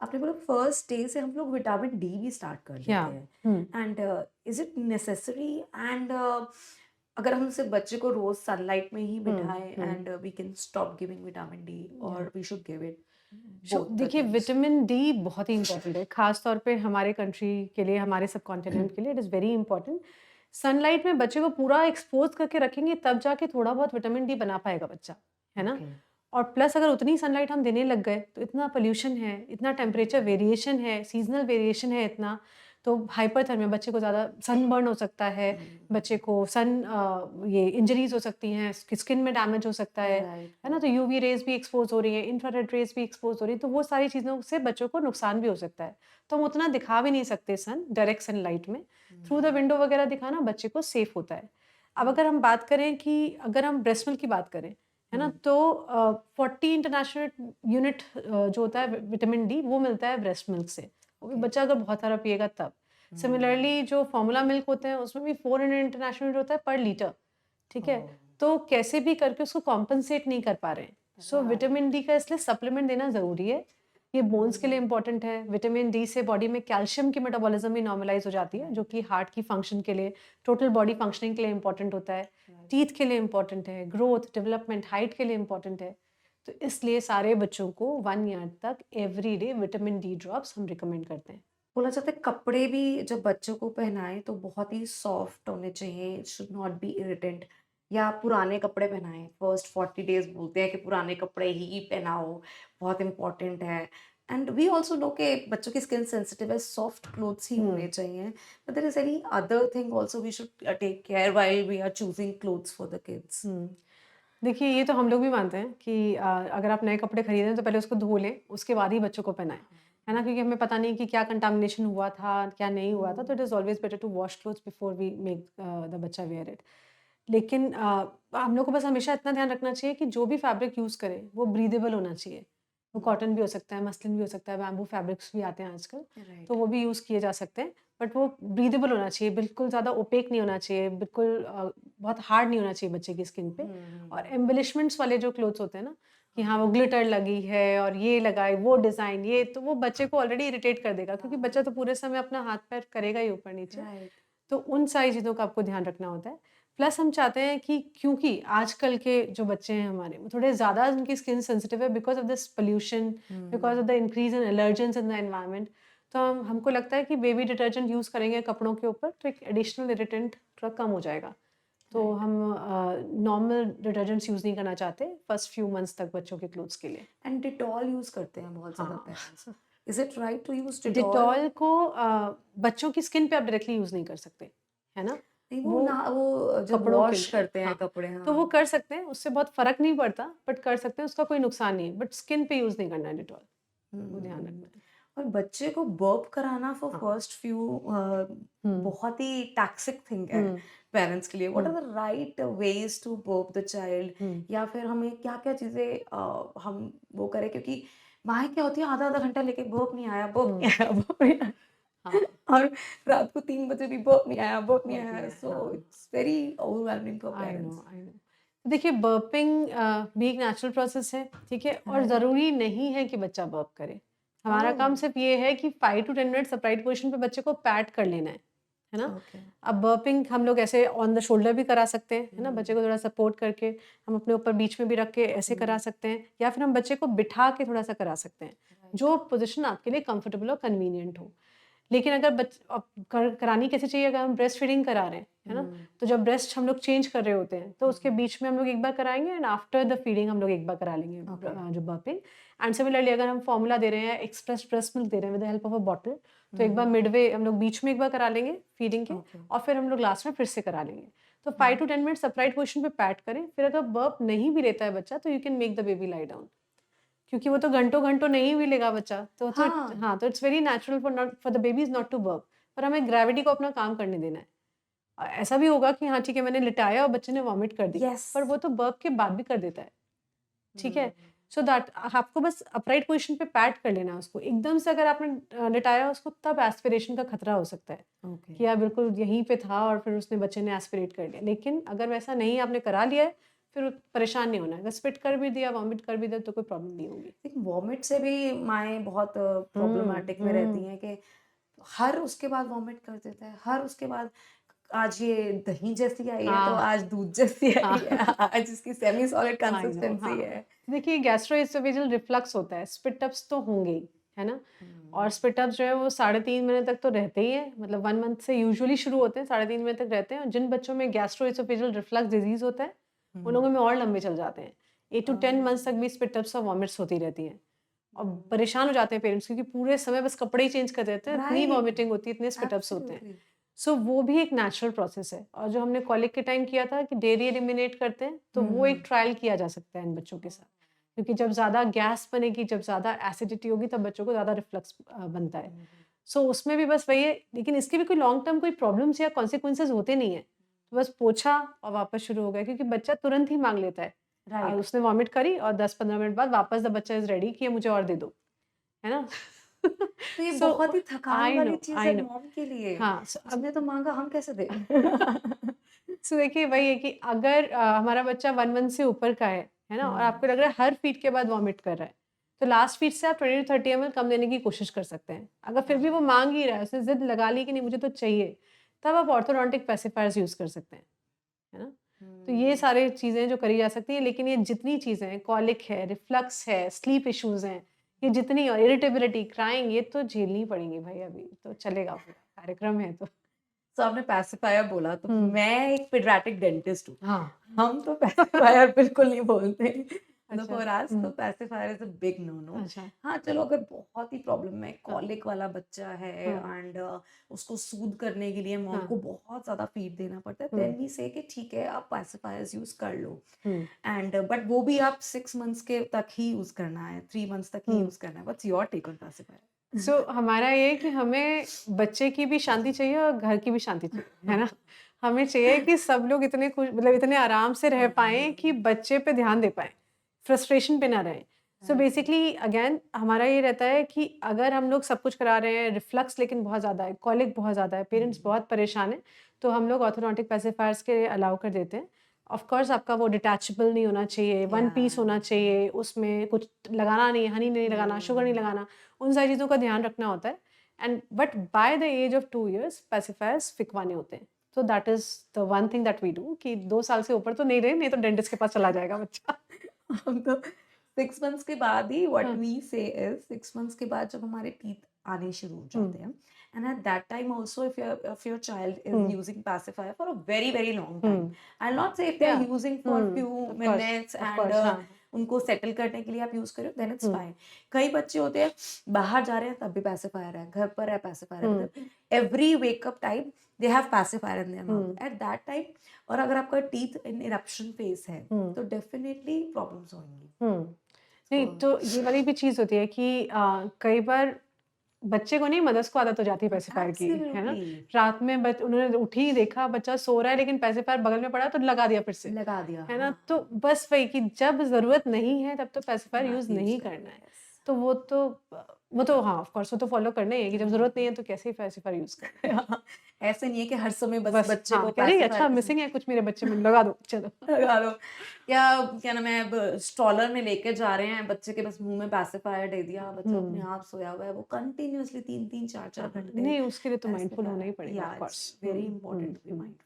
आपने बोला first day से हम लोग विटामिन डी भी स्टार्ट कर या देते हैं। Hmm, and is it necessary? And अगर हम सिर्फ बच्चे को रोज सनलाइट में ही हुँ, बिठाएं hmm, and we can stop giving vitamin D, या। और we should give it so both the देखिए थिंग्स? विटामिन डी बहुत ही इम्पोर्टेंट है, ख़ास तौर पे हमारे कंट्री के लिए, हमारे सबकॉन्टिनेंट के लिए it is very important. Sunlight में बच्चे को पूरा एक्सपोज़ करके रखेंगे तब जाके थोड़ा बहुत विटामिन डी बना पाएगा बच्चा, है ना? ओके। और प्लस अगर उतनी सनलाइट हम देने लग गए, तो इतना पॉल्यूशन है, इतना टेम्परेचर वेरिएशन है, सीज़नल वेरिएशन है इतना, तो हाइपरथर्मिया बच्चे को ज़्यादा सनबर्न हो सकता है, बच्चे को ये इंजरीज़ हो सकती हैं, स्किन में डैमेज हो सकता राइट, है ना? तो राइट। यूवी रेज़ भी एक्सपोज़ हो रही हैं, इंफ्रारेड रेज़ भी एक्सपोज़ हो रही हैं, तो वो सारी चीज़ों से बच्चों को नुकसान भी हो सकता है। तो हम उतना दिखा भी नहीं सकते डायरेक्ट सनलाइट में। थ्रू द विंडो वगैरह दिखाना बच्चे को सेफ़ होता है। अब अगर हम बात करें कि अगर हम ब्रेस्ट मिल्क की बात करें, है ना? तो 40 इंटरनेशनल यूनिट जो होता है विटामिन डी वो मिलता है ब्रेस्ट मिल्क से। वो भी ओके। बच्चा अगर बहुत सारा पिएगा तब। सिमिलरली जो फ़ॉर्मूला मिल्क होते हैं उसमें भी 400 इंटरनेशनल यूनिट होता है पर लीटर, ठीक है? तो कैसे भी करके उसको कॉम्पेंसेट नहीं कर पा रहे हैं। सो राइट। विटामिन डी का इसलिए सप्लीमेंट देना ज़रूरी है। ये बोन्स के लिए इम्पोर्टेंट है। विटामिन डी से बॉडी में कैल्शियम की मेटाबॉलिज़्म भी नॉर्मलाइज़ हो जाती है, जो राइट, कि हार्ट की फंक्शन के लिए, टोटल बॉडी फंक्शनिंग के लिए इम्पोर्टेंट होता है। राइट। टीथ के लिए इम्पोर्टेंट है, ग्रोथ, डेवलपमेंट, हाइट के लिए इम्पोर्टेंट है। तो इसलिए सारे बच्चों को 1 ईयर तक every day vitamin D drops हम रिकमेंड करते हैं। बोला जाता है कपड़े भी जब बच्चों को पहनाएं तो बहुत ही सॉफ्ट होने चाहिए, शुड नॉट बी इरिटेंट। या पुराने कपड़े पहनाएं, फर्स्ट 40 डेज बोलते हैं कि पुराने कपड़े ही पहनाओ, बहुत इंपॉर्टेंट है। एंड वी ऑल्सो नो कि बच्चों की स्किन सेंसिटिव है, सॉफ्ट क्लोथ्स ही होने हुँ, चाहिए। But there is any other thing also we should take care while we are choosing clothes for the kids? Hmm. देखिए, ये तो हम लोग भी मानते हैं कि अगर आप नए कपड़े खरीदें तो पहले उसको धो लें, उसके बाद ही बच्चों को पहनाएँ, है ना? क्योंकि हमें पता नहीं कि क्या कंटामिनेशन हुआ था, क्या नहीं हुआ था, तो it is always better to wash clothes before we make the बच्चा वियर इट। लेकिन हम लोग को बस हमेशा इतना ध्यान रखना चाहिए कि जो भी फैब्रिक यूज़ करें, वो ब्रीदेबल होना चाहिए। वो कॉटन भी हो सकता है, मसलिन भी हो सकता है, बैम्बू फैब्रिक्स भी आते हैं आजकल, तो राइट। वो भी यूज़ किए जा सकते हैं। बट वो ब्रीदेबल होना चाहिए, बिल्कुल ज़्यादा ओपेक नहीं होना चाहिए, बिल्कुल बहुत हार्ड नहीं होना चाहिए बच्चे की स्किन पे। और एम्बेलिशमेंट्स वाले जो क्लोथ्स होते हैं ना, कि हाँ, वो ग्लिटर लगी है और ये लगाई, वो डिज़ाइन, ये तो वो बच्चे को ऑलरेडी इरिटेट कर देगा क्योंकि बच्चा तो पूरे समय अपना हाथ-पैर करेगा ही ऊपर-नीचे। राइट। तो उन सारी चीज़ों का आपको ध्यान रखना होता है। प्लस हम चाहते हैं कि क्योंकि आजकल के जो बच्चे हैं हमारे, वो थोड़े ज़्यादा उनकी स्किन सेंसिटिव है because of this pollution, because of the increase in allergens in the environment. तो हमको लगता है कि बेबी डिटर्जेंट यूज़ करेंगे कपड़ों के ऊपर तो एक एडिशनल इरिटेंट थोड़ा कम हो जाएगा। तो राइट। हम नॉर्मल डिटर्जेंट्स यूज़ नहीं करना चाहते फर्स्ट फ्यू मंथ्स तक बच्चों के क्लोथ्स के लिए। एंड डिटॉल यूज करते हैं बहुत ज्यादा हाँ। Parents. Is it right to use Dettol? Dettol को बच्चों की स्किन पे आप डायरेक्टली यूज़ नहीं कर सकते, है ना? नहीं, वो वो ना वो जब कपड़ों के वॉश लिए करते हैं हाँ, कपड़े, तो वो हाँ। कर सकते हैं, उससे बहुत फ़र्क नहीं पड़ता, बट कर सकते हैं, उसका कोई नुकसान नहीं है, बट स्किन पे यूज़ नहीं करना है डेटॉल, वो ध्यान रखना है। और बच्चे को बर्प कराना फॉर हाँ, फर्स्ट फ्यू हुँ, बहुत ही टैक्सिक थिंग है हुँ, पेरेंट्स के लिए। What hmm, are the right ways to burp the child? Hmm, या फिर हमें क्या क्या चीजें हम वो करें, क्योंकि माँ क्या होती है, आधा आधा घंटा लेके बर्प नहीं आया, बर्प हुँ, नहीं आया, बर्प नहीं आया। हाँ, और रात को 3 बजे भी बर्प नहीं आया, बर्प नहीं बहुत नहीं आया, है, सो हाँ, it's very overwhelming for parents. I know. देखिए बर्पिंग भी एक नेचुरल प्रोसेस है, ठीक है? और राइट। ज़रूरी नहीं है कि बच्चा बर्प करे। हमारा ओह। काम सिर्फ़ ये है कि 5 टू 10 मिनट्स अपराइट पोज़ीशन पे बच्चे को पैट कर लेना है ना? ओके। अब बर्पिंग हम लोग ऐसे ऑन द शोल्डर भी करा सकते हैं, है ना? बच्चे हम्म। को थोड़ा सपोर्ट करके हम अपने ऊपर बीच में भी रख के ऐसे करा हम्म। सकते हैं या फिर हम बच्चे को बिठा के थोड़ा-सा करा सकते हैं, राइट। जो पोज़ीशन आपके लिए कंफर्टेबल और कन्वीनिएंट हो। लेकिन अगर करानी कैसे चाहिए अगर हम ब्रेस्ट फीडिंग करा रहे हैं, है ना? हम्म। तो जब ब्रेस्ट हम लोग चेंज कर रहे होते हैं, तो उसके हम्म। बीच में हम लोग एक बार कराएँगे एंड आफ्टर द फीडिंग हम लोग एक बार करा लेंगे ओके। जो बर्पिंग। एंड सिमिलरली अगर हम फॉर्मूला दे रहे हैं, एक्सप्रेस ब्रेस्ट मिल्क दे रहे हैं with the help of a bottle, तो एक बार हम्म। मिडवे हम लोग बीच में एक बार करा लेंगे फीडिंग के ओके। और फिर हम लोग लास्ट में फिर से करा लेंगे। तो 5 टू 10 मिनट्स अपराइट पोज़ीशन पे पैट करें, फिर अगर बर्प नहीं भी लेता है बच्चा, तो you can make the baby lie down. क्योंकि वो तो घंटों-घंटों नहीं भी लेगा बच्चा, हाँ। हाँ, तो it's very natural for the babies not to work पर हमें ग्रेविटी को अपना काम करने देना है। ऐसा भी होगा कि हाँ, ठीक है मैंने लिटाया और बच्चे ने वॉमिट कर दी, यस। पर वो तो बर्प के बाद भी कर देता है, ठीक है? हम्म। सो दैट आपको बस अपराइट पोज़ीशन पे पैट कर लेना है उसको। एकदम से अगर आपने लिटाया उसको तब एस्पिरेशन का खतरा हो सकता है, ओके। कि यार बिल्कुल यहीं पे था और फिर उसने बच्चे ने एस्पिरेट कर लिया। लेकिन अगर वैसा नहीं आपने करा लिया है, फिर परेशान नहीं होना है। अगर स्पिट कर भी दिया, वॉमिट कर भी दिया तो कोई प्रॉब्लम नहीं होगी। एक वॉमिट से भी माएँ बहुत हुँ, प्रॉब्लमैटिक में रहती हुँ। हैं कि हर उसके बाद वॉमिट कर देता है, हर उसके बाद आज ये दही जैसी आई है, तो हाँ, आज दूध जैसी हाँ। आई है, आज इसकी semi solid I know, consistency हाँ। है। देखिए गैस्ट्रोएसोफेजियल रिफ्लक्स होता है, स्पिट अप्स तो होंगे ही, है ना? और हुँ, स्पिट अप्स जो है वो 3.5 महीने तक तो रहते ही हैं, मतलब 1 मंथ से यूजुअली शुरू होते हैं, 3.5 महीने तक रहते हैं और जिन बच्चों में गैस्ट्रोएसोफेजियल रिफ्लक्स डिज़ीज़ होता है, उन हुँ। लोगों में और लंबे चल जाते हैं। 8 टू 10 मंथ्स तक ओह! भी स्पिट अप्स और वॉमिट्स होती रहती हैं। और हुँ। परेशान हो जाते हैं पेरेंट्स क्योंकि पूरे समय बस कपड़े ही चेंज कर देते हैं, इतनी राइट, वॉमिटिंग होती है, इतने स्पिट अप्स होते हैं। एब्सोल्युटली। सो वो भी एक नेचुरल प्रोसेस है और जो हमने कॉलिक के टाइम किया था कि डेयरी एलिमिनेट करते हैं, तो हुँ, वो एक हुँ। ट्रायल किया जा सकता है इन बच्चों के साथ। क्योंकि जब ज़्यादा गैस बनेगी, जब ज़्यादा एसिडिटी होगी, तब बच्चों को ज़्यादा रिफ्लक्स बनता है। हुँ, हुँ। सो उसमें भी बस वही है, लेकिन इसके भी कोई लॉन्ग टर्म कोई प्रॉब्लम्स या कॉन्सिक्वेंसेज़ होते नहीं हैं। तो बस पोंछा और वापस शुरू हो गया क्योंकि बच्चा तुरंत ही माँग लेता है। राइट, उसने वॉमिट करी और 10-15 मिनट बाद वापस द बच्चा इज़ रेडी कि ये मुझे और दे दो, है ना? तो ये सो बहुत ही थकान वाली चीज़ है आई नो। मॉम के लिए। हाँ, उसने तो माँगा हम कैसे दें? सो देखिए वही है कि अगर हमारा बच्चा 1 मंथ से ऊपर का है ना? और हुँ, आपको लग रहा है हर फीड के बाद वॉमिट कर रहा है, तो लास्ट फीड से आप 20 टू 30 ml कम देने की कोशिश कर सकते हैं। अगर फिर भी वो हाँ। माँग ही रहा है, उसने ज़िद लगा ली कि नहीं मुझे तो चाहिए, तब आप ऑर्थोडोंटिक पेसिफायर्स यूज़ कर सकते हैं, है ना? तो ये हुँ। सारी चीज़ें जो करी जा सकती हैं, लेकिन ये जितनी चीज़ें हैं, कॉलिक है, रिफ्लक्स है, स्लीप इश्यूज़ हैं, ये जितनी और इरिटेबिलिटी, क्राइंग ये तो झेलनी पड़ेंगी भाई अभी, तो चलेगा पूरा कार्यक्रम है तो। तो आपने पैसिफायर बोला तो हुँ। मैं एक पीडियाट्रिक डेंटिस्ट हूँ। हाँ। हम तो पैसिफायर बिल्कुल नहीं बोलते। मतलब अच्छा। फॉर अस तो हुँ। Pacifier is a big no no. अच्छा। हाँ, चलो अगर बहुत ही प्रॉब्लम में हाँ, कॉलिक वाला बच्चा है हाँ, एंड उसको सूद करने के लिए मॉम हाँ। को बहुत ज़्यादा फीड देना पड़ता है, हुँ, देन वी से कि ठीक है आप पैसिफायर्स यूज़ कर लो। हुँ, एंड बट वो भी आप 6 मंथ्स के तक ही यूज़ करना है, 3 मंथ्स तक ही हुँ। यूज़ करना है। What's your take on pacifier? So हमारा ये है कि हमें बच्चे की भी शांति चाहिए और घर की भी शांति चाहिए, है ना? हमें चाहिए कि सब लोग इतने खुश मतलब इतने आराम से रह पाएँ कि बच्चे पे ध्यान दे पाएँ, फ्रस्ट्रेशन पे ना रहें। सो राइट। बेसिकली अगेन हमारा ये रहता है कि अगर हम लोग सब कुछ करा रहे हैं, रिफ्लक्स लेकिन बहुत ज़्यादा है, कॉलिक बहुत ज़्यादा है, पेरेंट्स हुँ, बहुत परेशान हैं, तो हम लोग ऑर्थोडोंटिक पेसिफायर्स के अलाउ कर देते हैं। ऑफ कोर्स आपका वो डिटैचेबल नहीं होना चाहिए, वन या पीस होना चाहिए, उसमें कुछ लगाना नहीं है, हनी नहीं लगाना, शुगर नहीं हुँ। लगाना। उन सारी चीज़ों का ध्यान रखना होता है and but by the age of 2 years pacifiers फिकवाने होते हैं। So that is the one thing that we do कि 2 साल से ऊपर तो नहीं रहे, नहीं तो डेंटिस्ट के पास चला जाएगा बच्चा। हम तो 6 मंथ्स के बाद ही व्हाट हाँ, वी से इज़ 6 मंथ्स के बाद जब हमारे टीथ आने शुरू हो हुँ, जाते हैं and at that time also if your child is hmm, using pacifier for a very very long time, hmm, I'll not say if they या are using for few minutes of and course, हाँ, उनको settle करने के लिए आप use करो then it's hmm, fine. कई बच्चे होते हैं बाहर जा रहे हैं तब भी pacifier है, घर पर है pacifier है, हुँ, मतलब every wake up time they have pacifier in their hmm, mouth at that time. और अगर आपका टीथ इन इरप्शन फेज़ है हुँ, तो डेफिनिटली प्रॉब्लम्स होंगी। हुँ। सो नहीं तो ये वाली भी चीज़ होती है कि कई बार बच्चे को नहीं मदर्स को आदत हो जाती है पेसिफायर की, है ना? एब्सोल्युटली रात में बच उन्होंने उठी ही देखा बच्चा सो रहा है लेकिन पेसिफायर बगल में पड़ा तो लगा दिया फिर से, लगा दिया, है ना? हाँ, तो बस वही कि जब ज़रूरत नहीं है तब तो पेसिफायर ना यूज़ यूज़ नहीं करो, करना है। यस। तो वो तो हाँ, ऑफ कोर्स वो तो फॉलो करना ही है कि जब ज़रूरत नहीं हुँ। है तो कैसे पेसिफायर यूज़ करें। ऐसे नहीं है कि हर समय बस बस बच्चे हाँ, को कह रही पैसिफायर अच्छा के साथ मिसिंग है कुछ मेरे बच्चे में लगा दो चलो। लगा दो, या क्या नाम है, अब स्ट्रॉलर में लेके जा रहे हैं, बच्चे के बस मुँह में पैसिफायर दे दिया, बच्चा अपने हुँ, आप सोया हुआ है, वो कंटिन्यूअसली 3-3 4-4 हाँ, हाँ। घंटे नहीं उसके लिए तो माइंडफुल होना ही पैसिफायर, पड़ेगा ऑफ या course. It's hmm, very hmm, important to be hmm. Mindful.